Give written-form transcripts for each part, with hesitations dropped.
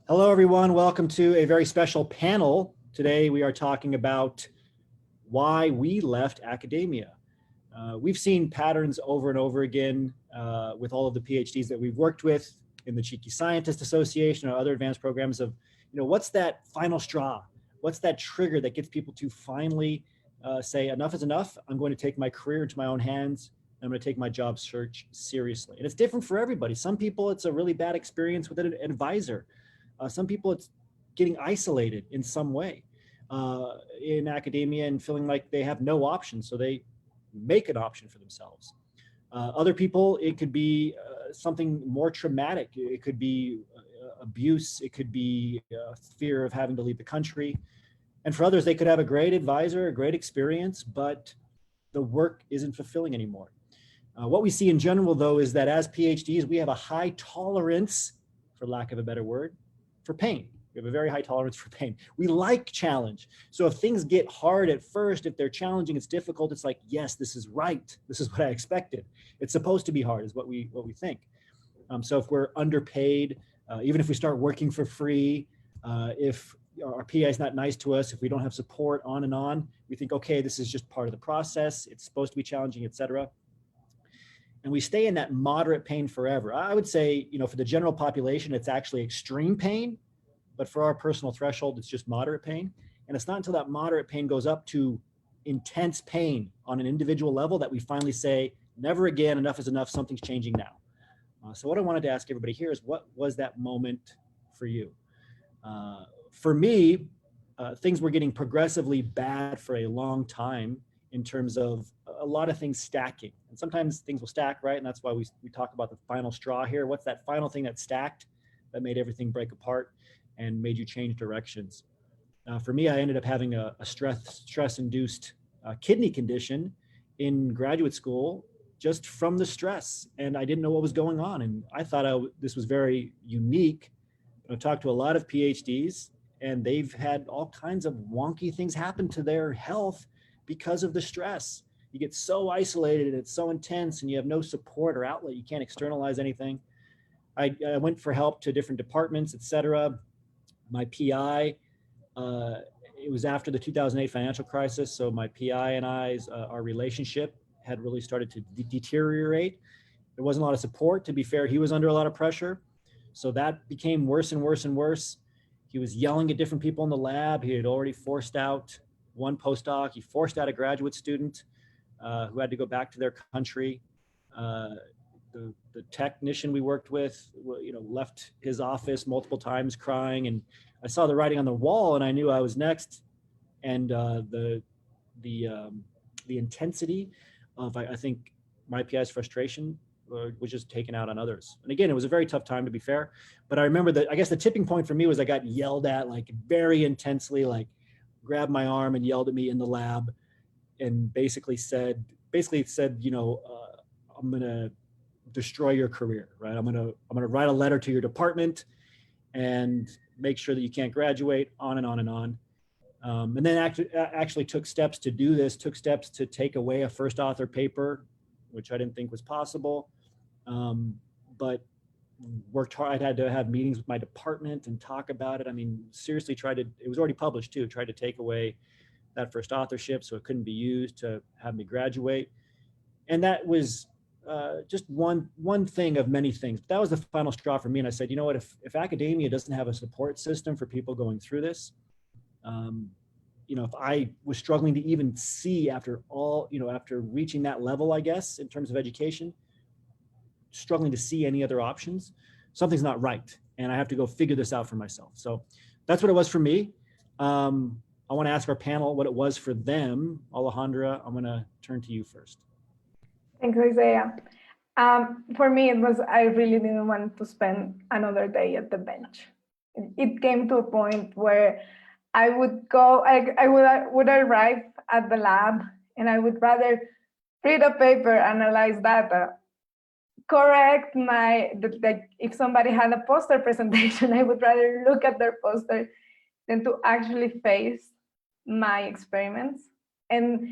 Hello, everyone. Welcome to a very special panel. Today, we are talking about why we left academia. We've seen patterns over and over again with all of the PhDs that we've worked with in the Cheeky Scientist Association or other advanced programs of, what's that final straw? What's that trigger that gets people to finally say, enough is enough. I'm going to take my career into my own hands. I'm going to take my job search seriously. And it's different for everybody. Some people, it's a really bad experience with an advisor. Some people, it's getting isolated in some way in academia and feeling like they have no option. So they make an option for themselves. Other people, it could be something more traumatic. It could be abuse. It could be fear of having to leave the country. And for others, they could have a great advisor, a great experience, but the work isn't fulfilling anymore. What we see in general, though, is that as PhDs, we have a high tolerance, for lack of a better word, for pain. We have a very high tolerance for pain. We like challenge. So if things get hard at first, if they're challenging, it's difficult, it's like, yes, this is right. This is what I expected. It's supposed to be hard is what we think. So if we're underpaid, even if we start working for free, if our PI is not nice to us, if we don't have support, on and on, we think, okay, this is just part of the process. It's supposed to be challenging, etc. And we stay in that moderate pain forever. I would say, for the general population, it's actually extreme pain, but for our personal threshold, it's just moderate pain. And it's not until that moderate pain goes up to intense pain on an individual level that we finally say, never again, enough is enough, something's changing now. So what I wanted to ask everybody here is, what was that moment for you? For me, things were getting progressively bad for a long time in terms of a lot of things stacking. And sometimes things will stack, right? And that's why we talk about the final straw here. What's that final thing that stacked that made everything break apart and made you change directions? For me, I ended up having a stress-induced kidney condition in graduate school just from the stress. And I didn't know what was going on. And I thought this was very unique. I've talked to a lot of PhDs, and they've had all kinds of wonky things happen to their health because of the stress. You get so isolated and it's so intense and you have no support or outlet. You can't externalize anything. I went for help to different departments, etc. My PI, it was after the 2008 financial crisis. So my PI and our relationship had really started to deteriorate. There wasn't a lot of support. To be fair, he was under a lot of pressure. So that became worse and worse and worse. He was yelling at different people in the lab. He had already forced out one postdoc. He forced out a graduate student who had to go back to their country. The technician we worked with, left his office multiple times crying, and I saw the writing on the wall, and I knew I was next. And the intensity of, I think, my PI's frustration was just taken out on others. And again, it was a very tough time, to be fair. But I remember that, I guess the tipping point for me was I got yelled at, like, very intensely, like grabbed my arm and yelled at me in the lab and basically said, I'm going to destroy your career, right? I'm going to write a letter to your department and make sure that you can't graduate, on and on and on. And then actually took steps to do this, took steps to take away a first author paper, which I didn't think was possible. But worked hard. I had to have meetings with my department and talk about it. I mean, seriously it was already published too, tried to take away that first authorship so it couldn't be used to have me graduate. And that was just one thing of many things. But that was the final straw for me. And I said, you know what, if academia doesn't have a support system for people going through this, if I was struggling to even see after reaching that level, I guess, in terms of education, struggling to see any other options, something's not right. And I have to go figure this out for myself. So that's what it was for me. I want to ask our panel what it was for them. Alejandra, I'm going to turn to you first. Thanks, Isaiah. For me, it was, I really didn't want to spend another day at the bench. It came to a point where I would go, I would arrive at the lab, and I would rather read a paper, analyze data, correct if somebody had a poster presentation, I would rather look at their poster than to actually face my experiments. And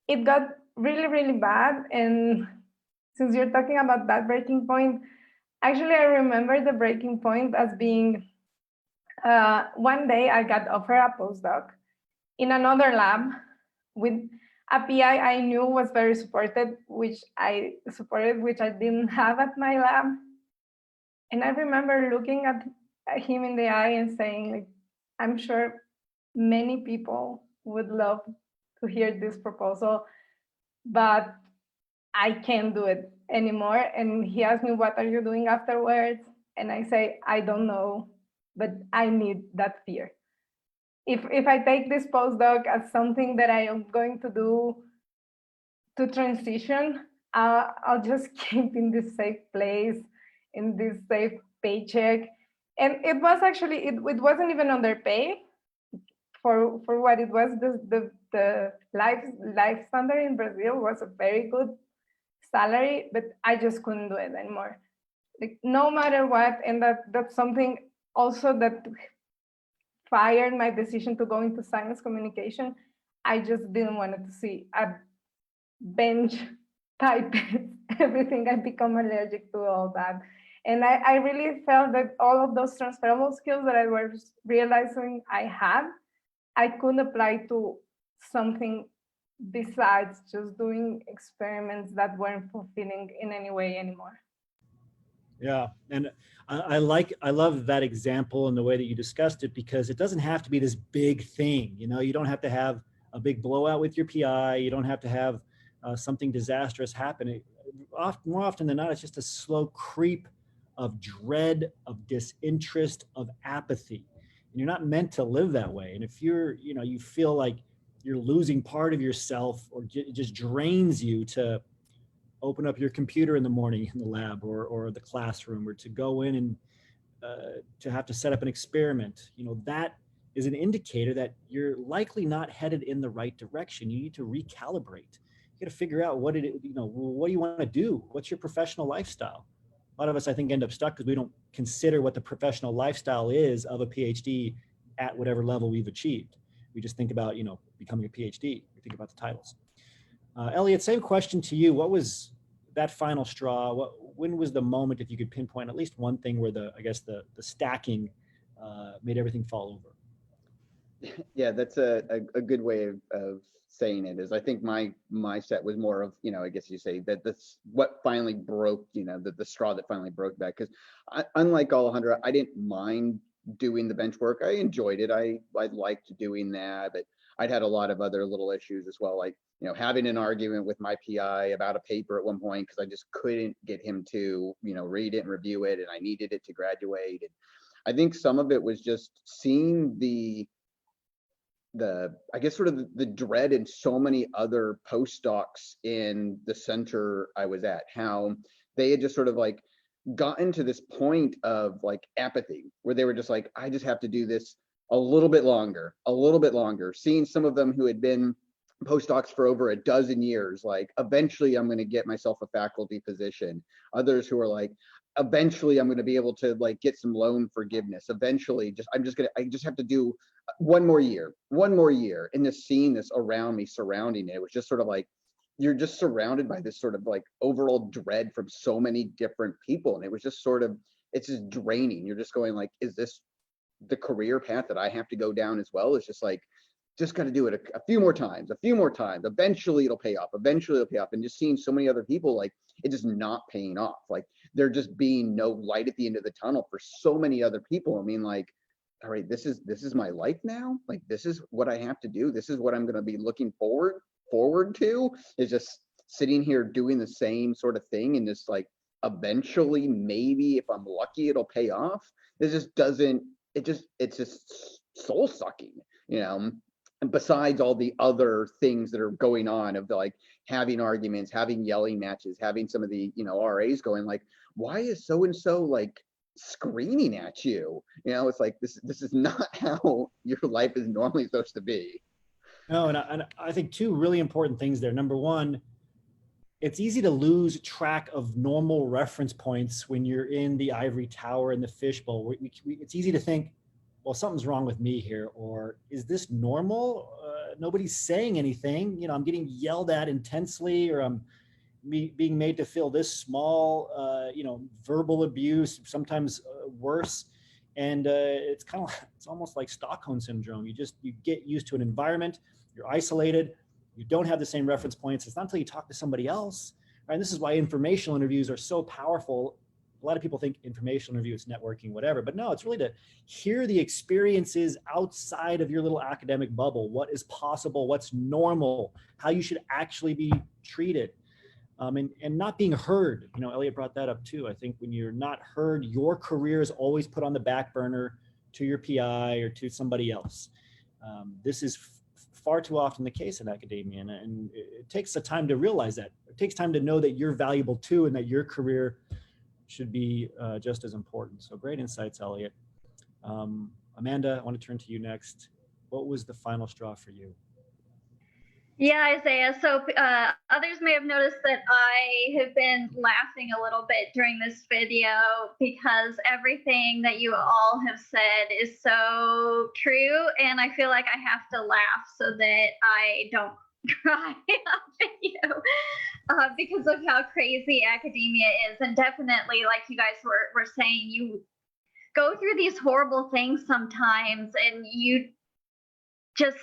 it got really, really bad. And since you're talking about that breaking point, actually, I remember the breaking point as being One day I got offered a postdoc in another lab with a PI I knew was very supported, which I didn't have at my lab. And I remember looking at him in the eye and saying, like, I'm sure many people would love to hear this proposal, but I can't do it anymore. And he asked me, what are you doing afterwards? And I say, I don't know, but I need that fear. If I take this postdoc as something that I am going to do to transition, I'll just keep in this safe place, in this safe paycheck. And it was actually, it wasn't even underpaid for what it was. The life standard in Brazil was a very good salary, but I just couldn't do it anymore. Like no matter what, and that's something also that fired my decision to go into science communication. I just didn't want to see a bench type everything. I become allergic to all that. And I really felt that all of those transferable skills that I was realizing I had, I could apply to something besides just doing experiments that weren't fulfilling in any way anymore. Yeah, and I love that example and the way that you discussed it, because it doesn't have to be this big thing. You know, you don't have to have a big blowout with your PI. You don't have to have something disastrous happen. More often than not, it's just a slow creep of dread, of disinterest, of apathy. And you're not meant to live that way. And if you feel like you're losing part of yourself, or it just drains you to open up your computer in the morning in the lab or the classroom, or to go in and to have to set up an experiment, that is an indicator that you're likely not headed in the right direction. You need to recalibrate. You got to figure out what do you want to do? What's your professional lifestyle? A lot of us, I think, end up stuck because we don't consider what the professional lifestyle is of a PhD at whatever level we've achieved. We just think about, becoming a PhD. We think about the titles. Elliot, same question to you. What was that final straw? When was the moment, if you could pinpoint at least one thing where the stacking made everything fall over? Yeah, that's a good way of saying it. Is I think my set was more of, I guess you say that that's what finally broke, the straw that finally broke that. Because unlike Alejandra, I didn't mind doing the bench work. I enjoyed it. I liked doing that, but I'd had a lot of other little issues as well, like having an argument with my PI about a paper at one point because I just couldn't get him to read it and review it, and I needed it to graduate. And I think some of it was just seeing the I guess sort of the dread in so many other postdocs in the center I was at, how they had just sort of like gotten to this point of like apathy where they were just like, I just have to do this a little bit longer. Seeing some of them who had been postdocs for over a dozen years, like eventually I'm going to get myself a faculty position. Others who are like, eventually I'm going to be able to like get some loan forgiveness. Eventually, I just have to do one more year. And just seeing this around me, surrounding it was just sort of like, you're just surrounded by this sort of like overall dread from so many different people. And it was just sort of, it's just draining. You're just going like, is this the career path that I have to go down as well? It's just like, just got to do it a few more times. Eventually it'll pay off. And just seeing so many other people, like it just not paying off. Like there just being no light at the end of the tunnel for so many other people. I mean, like, all right, this is my life now. Like, this is what I have to do. This is what I'm going to be looking forward to, is just sitting here doing the same sort of thing. And just like, eventually, maybe if I'm lucky, it'll pay off. It just doesn't, it's just soul sucking, And besides all the other things that are going on of like having arguments, having yelling matches, having some of the, RAs going like, why is so-and-so like screaming at you? It's like, this is not how your life is normally supposed to be. No, and I think two really important things there. Number one, it's easy to lose track of normal reference points when you're in the ivory tower in the fishbowl. It's easy to think, well, something's wrong with me here, or is this normal? Nobody's saying anything. I'm getting yelled at intensely, or I'm being made to feel this small, verbal abuse, sometimes worse. And it's almost like Stockholm syndrome. You get used to an environment, you're isolated, you don't have the same reference points. It's not until you talk to somebody else, right? And this is why informational interviews are so powerful. A lot of people think informational interview is networking, whatever, but no, it's really to hear the experiences outside of your little academic bubble, what is possible, what's normal, how you should actually be treated. And not being heard. Elliot brought that up too. I think when you're not heard, your career is always put on the back burner to your PI or to somebody else. This is far too often the case in academia, and it takes the time to realize that. It takes time to know that you're valuable too, and that your career should be just as important. So great insights, Elliot. Amanda, I want to turn to you next. What was the final straw for you? Yeah, Isaiah. So others may have noticed that I have been laughing a little bit during this video because everything that you all have said is so true. And I feel like I have to laugh so that I don't cry on video because of how crazy academia is. And definitely, like you guys were saying, you go through these horrible things sometimes and you just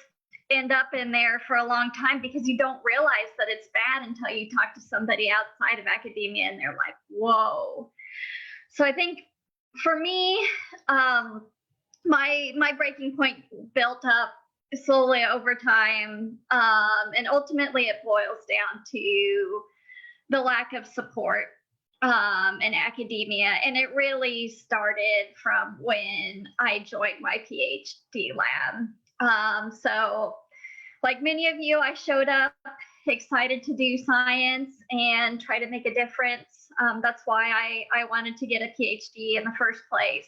end up in there for a long time because you don't realize that it's bad until you talk to somebody outside of academia and they're like, whoa. So I think for me, my breaking point built up slowly over time. And ultimately it boils down to the lack of support in academia. And it really started from when I joined my PhD lab. So like many of you, I showed up excited to do science and try to make a difference. That's why I wanted to get a PhD in the first place.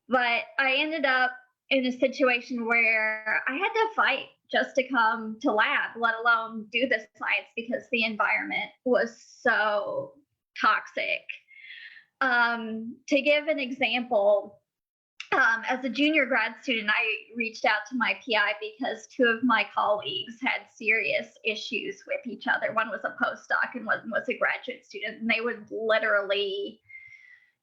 But I ended up in a situation where I had to fight just to come to lab, let alone do this science, because the environment was so toxic. To give an example, as a junior grad student, I reached out to my PI because two of my colleagues had serious issues with each other. One was a postdoc and one was a graduate student, and they would literally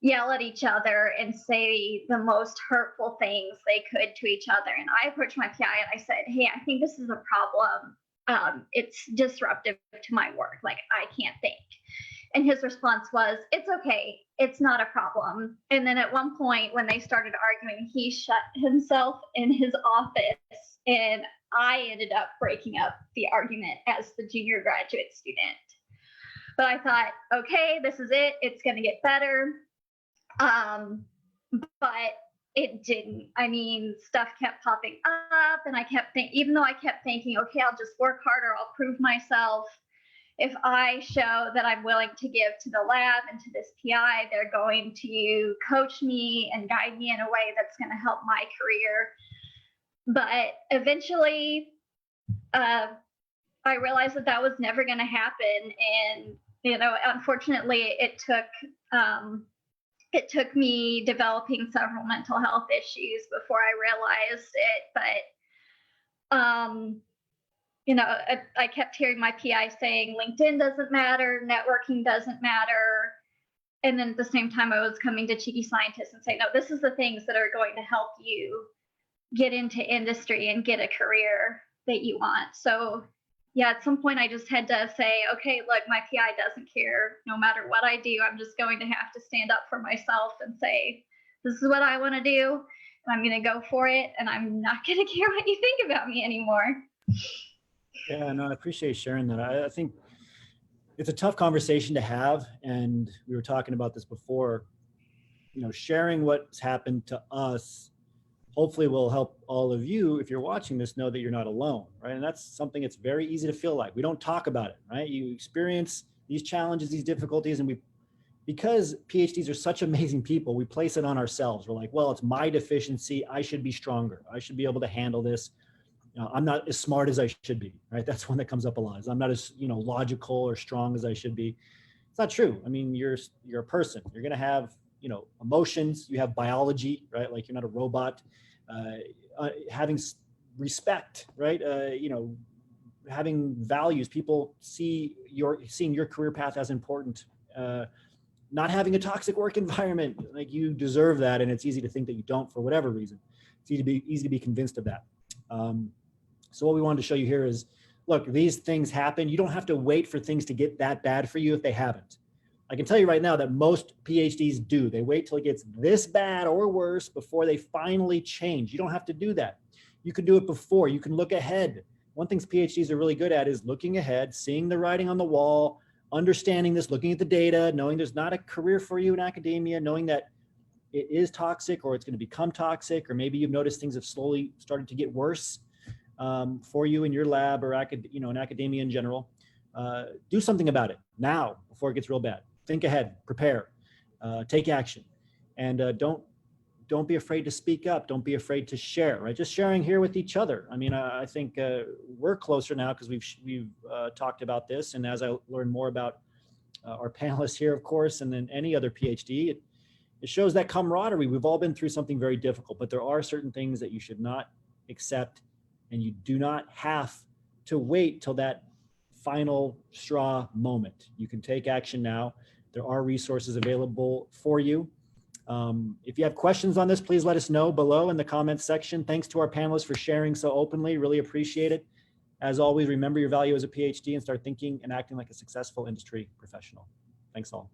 yell at each other and say the most hurtful things they could to each other. And I approached my PI and I said, hey, I think this is a problem. It's disruptive to my work. Like, I can't think. And his response was, it's okay. It's not a problem. And then at one point when they started arguing, he shut himself in his office and I ended up breaking up the argument as the junior graduate student. But I thought, okay, this is it. It's going to get better. But it didn't. I mean, stuff kept popping up and I kept thinking, even though I kept thinking, okay, I'll just work harder. I'll prove myself. If I show that I'm willing to give to the lab and to this PI, they're going to coach me and guide me in a way that's going to help my career. But eventually, I realized that was never going to happen. And, unfortunately, it took me developing several mental health issues before I realized it. But, I kept hearing my PI saying LinkedIn doesn't matter, networking doesn't matter. And then at the same time, I was coming to cheeky scientists and saying, no, this is the things that are going to help you get into industry and get a career that you want. So yeah, at some point I just had to say, okay, look, my PI doesn't care. No matter what I do, I'm just going to have to stand up for myself and say, this is what I want to do. And I'm going to go for it. And I'm not going to care what you think about me anymore. Yeah, no, I appreciate sharing that. I think it's a tough conversation to have. And we were talking about this before, sharing what's happened to us hopefully will help all of you, if you're watching this, know that you're not alone, right? And that's something that's very easy to feel like. We don't talk about it, right? You experience these challenges, these difficulties, and because PhDs are such amazing people, we place it on ourselves. We're like, well, it's my deficiency. I should be stronger. I should be able to handle this. I'm not as smart as I should be, right? That's one that comes up a lot. I'm not as, logical or strong as I should be. It's not true. I mean, you're a person. You're going to have, emotions. You have biology, right? Like, you're not a robot. Having respect, right? Having values. People seeing your career path as important. not having a toxic work environment. Like, you deserve that, and it's easy to think that you don't for whatever reason. It's easy to be convinced of that. So what we wanted to show you here is, look, these things happen. You don't have to wait for things to get that bad for you if they haven't. I can tell you right now that most PhDs do. They wait till it gets this bad or worse before they finally change. You don't have to do that. You can do it before. You can look ahead. One thing PhDs are really good at is looking ahead, seeing the writing on the wall, understanding this, looking at the data, knowing there's not a career for you in academia, knowing that it is toxic or it's going to become toxic, or maybe you've noticed things have slowly started to get worse for you in your lab or in academia in general. Do something about it now before it gets real bad. Think ahead, prepare, take action, and don't be afraid to speak up. Don't be afraid to share, right? Just sharing here with each other. I mean, I think we're closer now because we've talked about this. And as I learn more about our panelists here, of course, and then any other PhD, it shows that camaraderie. We've all been through something very difficult, but there are certain things that you should not accept, and you do not have to wait till that final straw moment. You can take action now. There are resources available for you. If you have questions on this, please let us know below in the comments section. Thanks to our panelists for sharing so openly. Really appreciate it. As always, remember your value as a PhD and start thinking and acting like a successful industry professional. Thanks all.